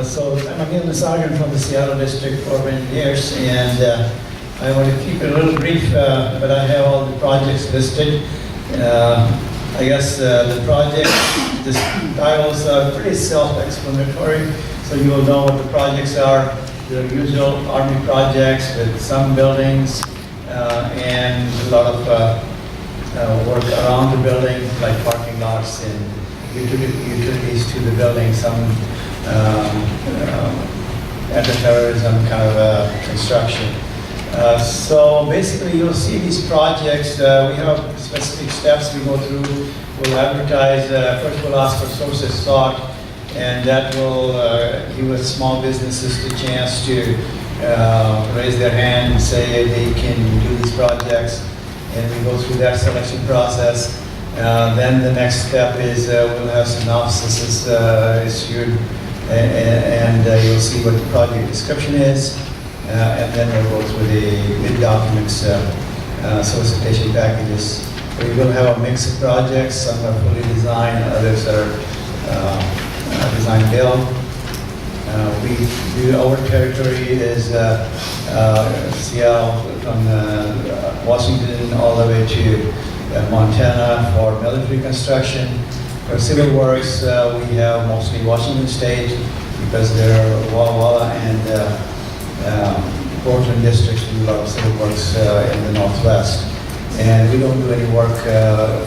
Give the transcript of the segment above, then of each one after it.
So I'm Anil Nisargand from the Seattle District Corps of Engineers, and I want to keep it a little brief, but I have all the projects listed. I guess the project, the titles are pretty self-explanatory, so you will know what the projects are. The usual Army projects with some buildings and a lot of work around the building, like parking lots and utilities to the building, some anti-terrorism kind of construction. So basically you'll see these projects, we have specific steps we go through. We'll advertise, first we'll ask for sources sought, and that will give us small businesses the chance to raise their hand and say they can do these projects, and we go through that selection process. Then the next step is we'll have synopsises issued, and you'll see what the project description is, and then we'll go through the bid documents, solicitation packages. We will have a mix of projects. Some are fully designed, others are design build. Our territory is Seattle, from Washington all the way to Montana for military construction. For civil works, we have mostly Washington State because there are Walla Walla and Portland districts do a lot of civil works in the Northwest. And we don't do any work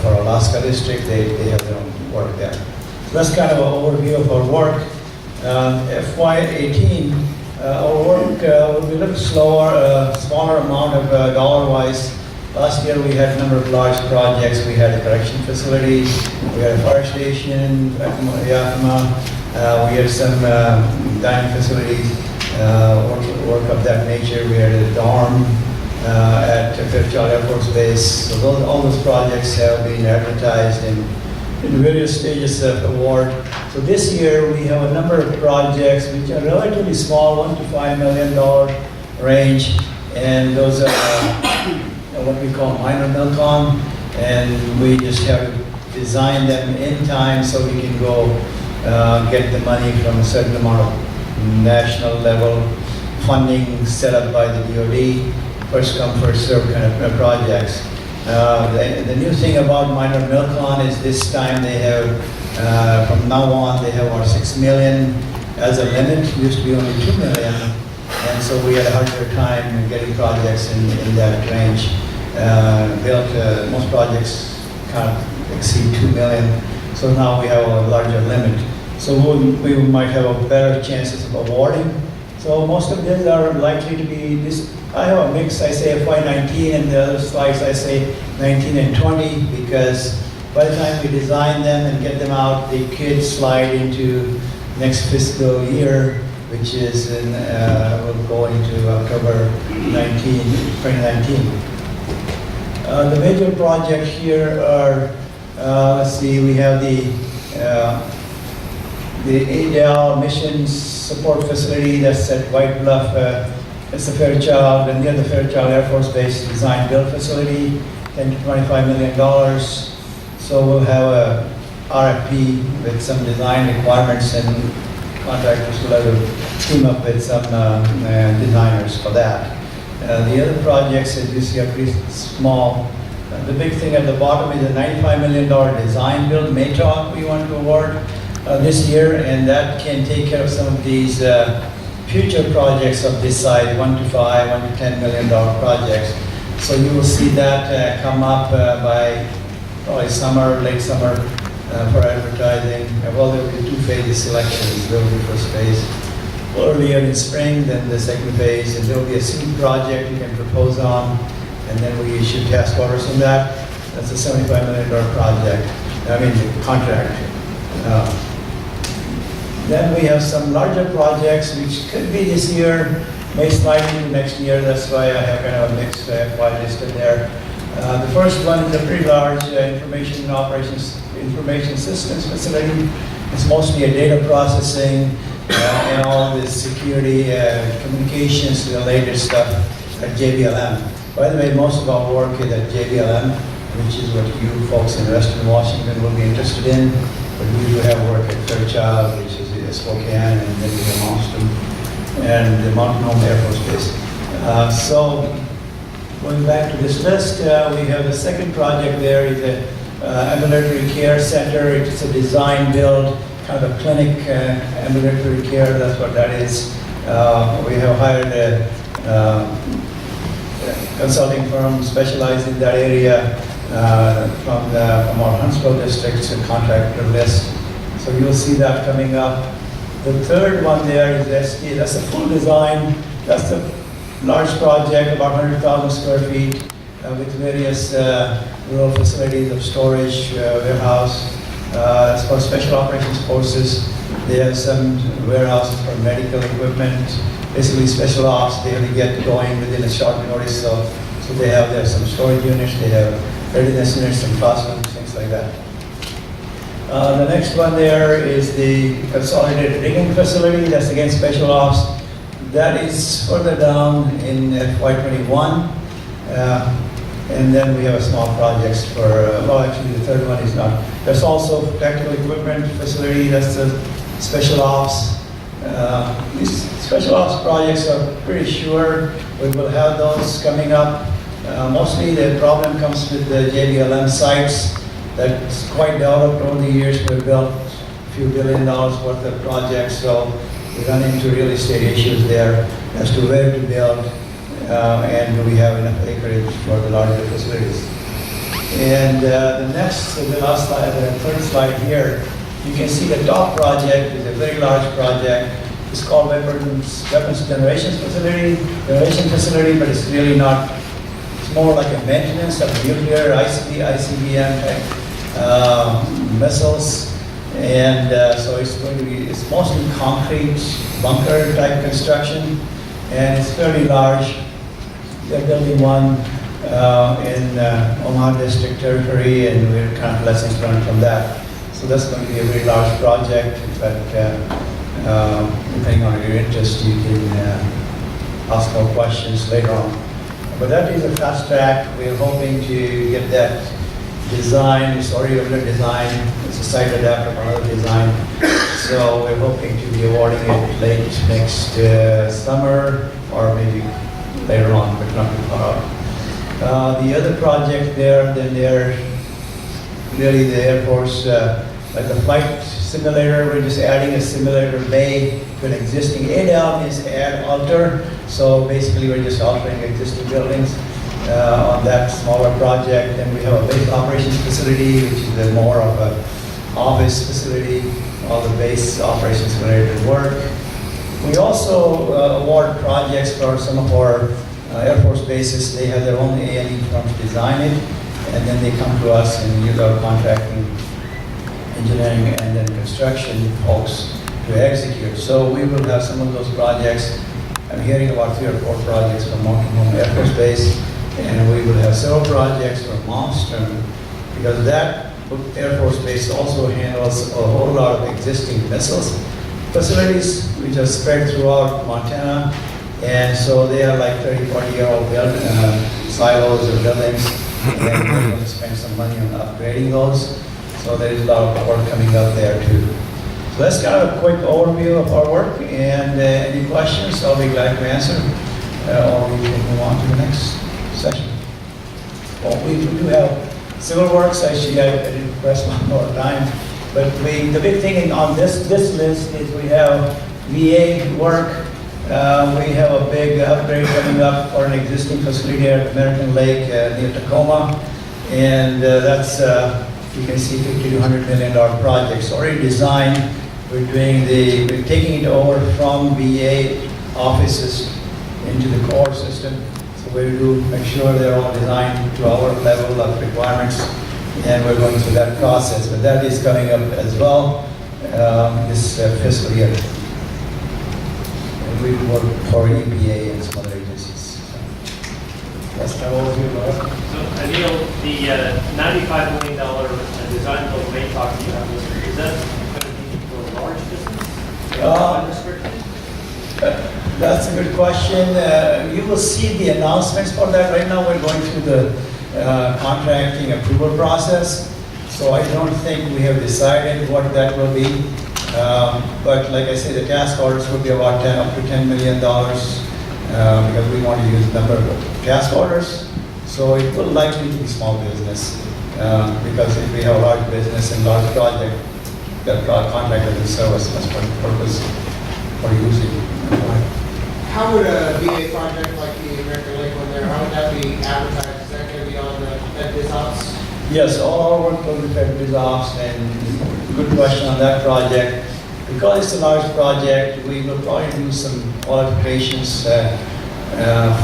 for Alaska district. They have their own work there. So that's kind of an overview of our work. FY18, our work will be a little slower, smaller amount of dollar-wise. Last year we had a number of large projects. We had a correction facility, we had a fire station, Yakima, we had some dining facilities, work of that nature. We had a dorm at Fairchild Air Force Base. So all those projects have been advertised in various stages of award. So this year we have a number of projects which are relatively small, $1 to $5 million range, and those are what we call minor milcom, and we just have to design them in time so we can go get the money from a certain amount of national level funding set up by the DoD, first come, first serve kind of projects. The new thing about minor milcom is this time they have, from now on, they have about 6 million as a limit. It used to be only 2 million, and so we had a harder time getting projects in that range. Most projects can't exceed 2 million, so now we have a larger limit. So we might have a better chances of awarding. So most of these are likely to be this. I have a mix. I say FY19, and the other slides I say 19 and 20, because by the time we design them and get them out, they could slide into next fiscal year, which is will go into October 2019. The major projects here are, let's see, we have the ADL Missions Support Facility that's at White Bluff. It's the Fairchild, and near the Fairchild Air Force Base design build facility, $10 to $25 million. So we'll have a RFP with some design requirements, and contractors will have to team up with some designers for that. The other projects that you see are pretty small. The big thing at the bottom is a $95 million design build MATOC we want to award this year, and that can take care of some of these future projects of this size, $1 to $5, $1 to $10 million projects. So you will see that come up by probably summer, late summer for advertising. Well, there will be 2 phases selections. There will be first phase earlier in spring, then the second phase, and there will be a seed project you can propose on, and then we issue task orders on that. That's a $75 million project, contract. Then we have some larger projects which could be this year, may slide into next year. That's why I have kind of a mixed FY listed there. The first one is a pretty large information systems facility. It's mostly a data processing and all this security communications related stuff at JBLM. By the way, most of our work is at JBLM, which is what you folks in Western Washington will be interested in. But we do have work at Fairchild, which is the Spokane, and then we have Monson and the Mountain Home Air Force Base. So going back to this list, we have the second project there is the ambulatory care center. It's a design build, kind of a clinic ambulatory care, that's what that is. We have hired a consulting firm specialized in that area from our Huntsville district's contractor list. So you'll see that coming up. The third one there is SD. That's a full design. That's a large project, about 100,000 square feet, with various rural facilities of storage, warehouse. It's for special operations forces. They have some warehouses for medical equipment, basically special ops. They only get going within a short notice. So they have there some storage units. They have readiness units, some classrooms, things like that. The next one there is the consolidated rigging facility. That's again special ops. That is further down in FY21. And then we have a small projects for, well, actually the third one is not. There's also technical equipment facility. That's the special ops. These special ops projects are pretty sure we will have those coming up. Mostly the problem comes with the JBLM sites. That's quite developed over the years. We've built a few $1 billion worth of projects, so we run into real estate issues there as to where to build, and do we have enough acreage for the larger facilities. And the last slide, the third slide here, you can see the top project is a very large project. It's called weapons generation facility, but it's really not. It's more like a maintenance of nuclear ICBM type missiles, and so it's mostly concrete bunker type construction, and it's fairly large. They're building one in Omaha District Territory, and we're kind of lessons learned from that. So that's going to be a very large project, but depending on your interest, you can ask more questions later on. But that is a fast track. We're hoping to get that design. It's already under design. It's a site adapter for another design. So we're hoping to be awarding it late next summer, or maybe later on, but not too far out. The other project there, then they're really the Air Force, like the flight simulator. We're just adding a simulator bay to an existing ADAL is add alter. So basically we're just altering existing buildings on that smaller project. And we have a base operations facility, which is more of an office facility, all the base operations related work. We also award projects for some of our Air Force bases. They have their own A&E firms design it, and then they come to us and use our contracting, engineering, and then construction folks to execute. So we will have some of those projects. I'm hearing about 3 or 4 projects from Mountain Home Air Force Base, and we will have several projects from Monson, because that Air Force Base also handles a whole lot of existing missiles facilities, which are spread throughout Montana. And so they are like 30, 40-year-old silos or buildings, and then we're going to spend some money on upgrading those. So there is a lot of work coming up there too. So that's kind of a quick overview of our work, and any questions, I'll be glad to answer, or we can move on to the next session. Well, we do have civil works. Actually, I didn't request one more time, but the big thing on this list is we have VA work. We have a big upgrade coming up for an existing facility at American Lake near Tacoma, and that's you can see $50 to $100 million projects already designed. We're taking it over from VA offices into the core system. So we do make sure they're all designed to our level of requirements, and we're going through that process. But that is coming up as well this fiscal year. And we work for EPA and some other agencies. So that's my overview. So Anil, the $95 million design build main talk you have listed, is that going to be for a large business? That's a good question. You will see the announcements for that. Right now we're going through the contracting approval process. So I don't think we have decided what that will be. But like I said, the task orders would be about up to $10 million because we want to use a number of task orders. So it will likely be small business because if we have a large business and large project, that contractor will serve us as for purpose for using. How would a VA project like the American Lake one there, how would that be advertised? Is that going to be on the BizOps? Yes, all our work will be fed with ops, and good question on that project. Because it's a large project, we will probably do some qualifications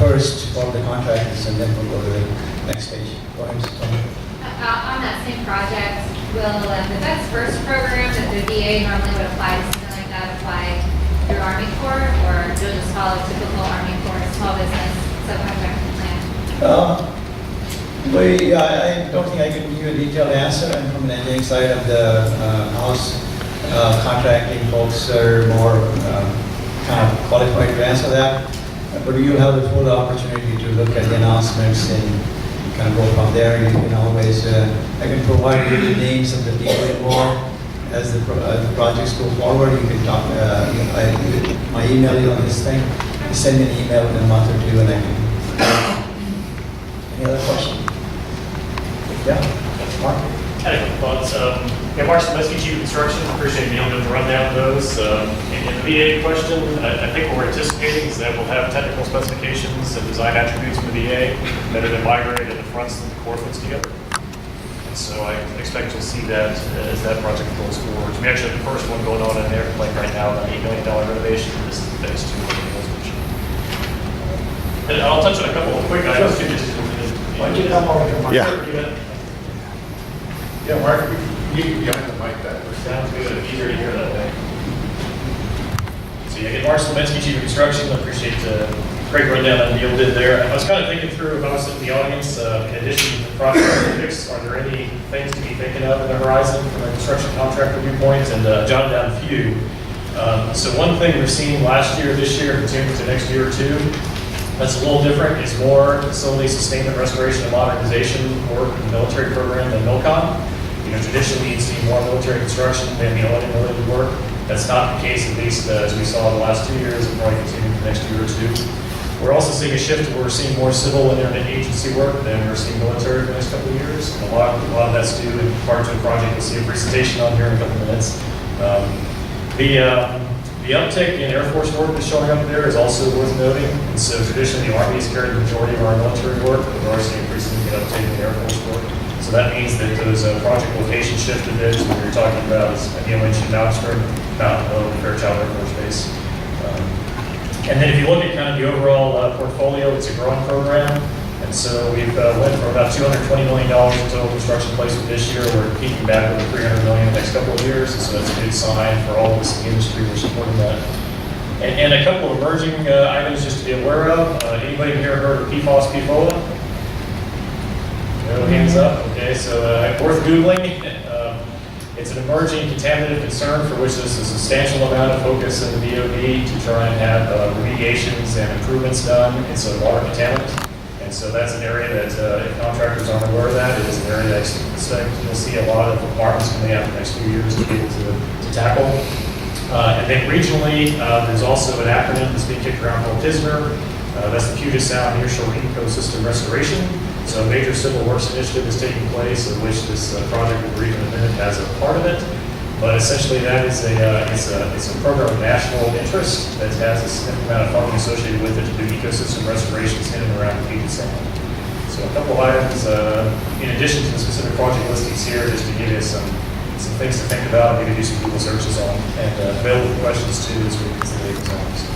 first for the contractors, and then we'll go to the next stage. Go ahead, Tony. On that same project, will the Vets First program that the VA normally would apply to something like that apply through Army Corps, or do it just follow typical Army Corps small business subcontracting plan? I don't think I can give you a detailed answer, and from the engineering side of the house, contracting folks are more kind of qualified to answer that. But you have the full opportunity to look at the announcements and kind of go from there. You can always, I can provide you the names of the people involved as the projects go forward. You can talk, my email you on this thing. You send me an email in a month or two and I can. Any other questions? Yeah, Mark? I had a couple thoughts. Mark Smoleski, Chief of Construction, appreciate being able to run down those. In the VA question, I think what we're anticipating is that we'll have technical specifications and design attributes from the VA that are then migrated to the fronts that the Corps puts together. And so I expect you'll see that as that project goes forward. We actually have the first one going on in there, like right now, an $8 million renovation. This is the phase 2 of the resolution. And I'll touch on a couple of quick items. Why don't you come over to Mark? Yeah. Yeah, Mark, you have the mic back. Sounds good. Easier to hear that way. So yeah, Mark Smoleski, Chief of Construction. I appreciate the great rundown that Neil did there. I was kind of thinking through, if I was in the audience, in addition to the project specifics, are there any things to be thinking of in the horizon from a construction contractor viewpoint? And jotted down a few. So one thing we've seen last year, this year, continuing to next year or two, that's a little different. It's more facility sustainment, restoration, and modernization work in the military program than MILCON. Traditionally, you'd see more military construction than the related work. That's not the case, at least as we saw in the last 2 years, and probably continue for the next year or two. We're also seeing a shift where we're seeing more civil and internet agency work than we're seeing military for the next couple of years. And a lot of that's due in part to a project you'll see a presentation on here in a couple of minutes. The uptick in Air Force work that's showing up there is also worth noting. And so traditionally, the Army has carried the majority of our military work, but we're also seeing increasingly an uptick in Air Force work. So that means that those project locations shifted a bit. What you're talking about is, Anil mentioned Malmstrom, Mountain Hill, and Fairchild Air Force Base. And then if you look at kind of the overall portfolio, it's a growing program. And so we've went from about $220 million in total construction placement this year. We're peaking back over $300 million in the next couple of years. And so that's a good sign for all of us in the industry. We're supporting that. And a couple of emerging items just to be aware of. Anybody here heard of PFOS, PFOA? No hands up. Okay, so worth Googling. It's an emerging contaminative concern for which there's a substantial amount of focus in the DoD to try and have remediations and improvements done. It's a water contaminant. And so that's an area that, if contractors aren't aware of that, it is an area that I expect you'll see a lot of requirements coming out in the next few years to be able to tackle. And then regionally, there's also an acronym that's being kicked around called PISNER. That's the Puget Sound Nearshore Ecosystem Restoration. So a major civil works initiative is taking place, of which this project we'll read in a minute has a part of it. But essentially, that is it's a program of national interest that has a significant amount of funding associated with it to do ecosystem restorations in and around the Puget Sound. So a couple of items, in addition to the specific project listings here, just to give you some things to think about, maybe do some Google searches on, and available questions too as we consider these items.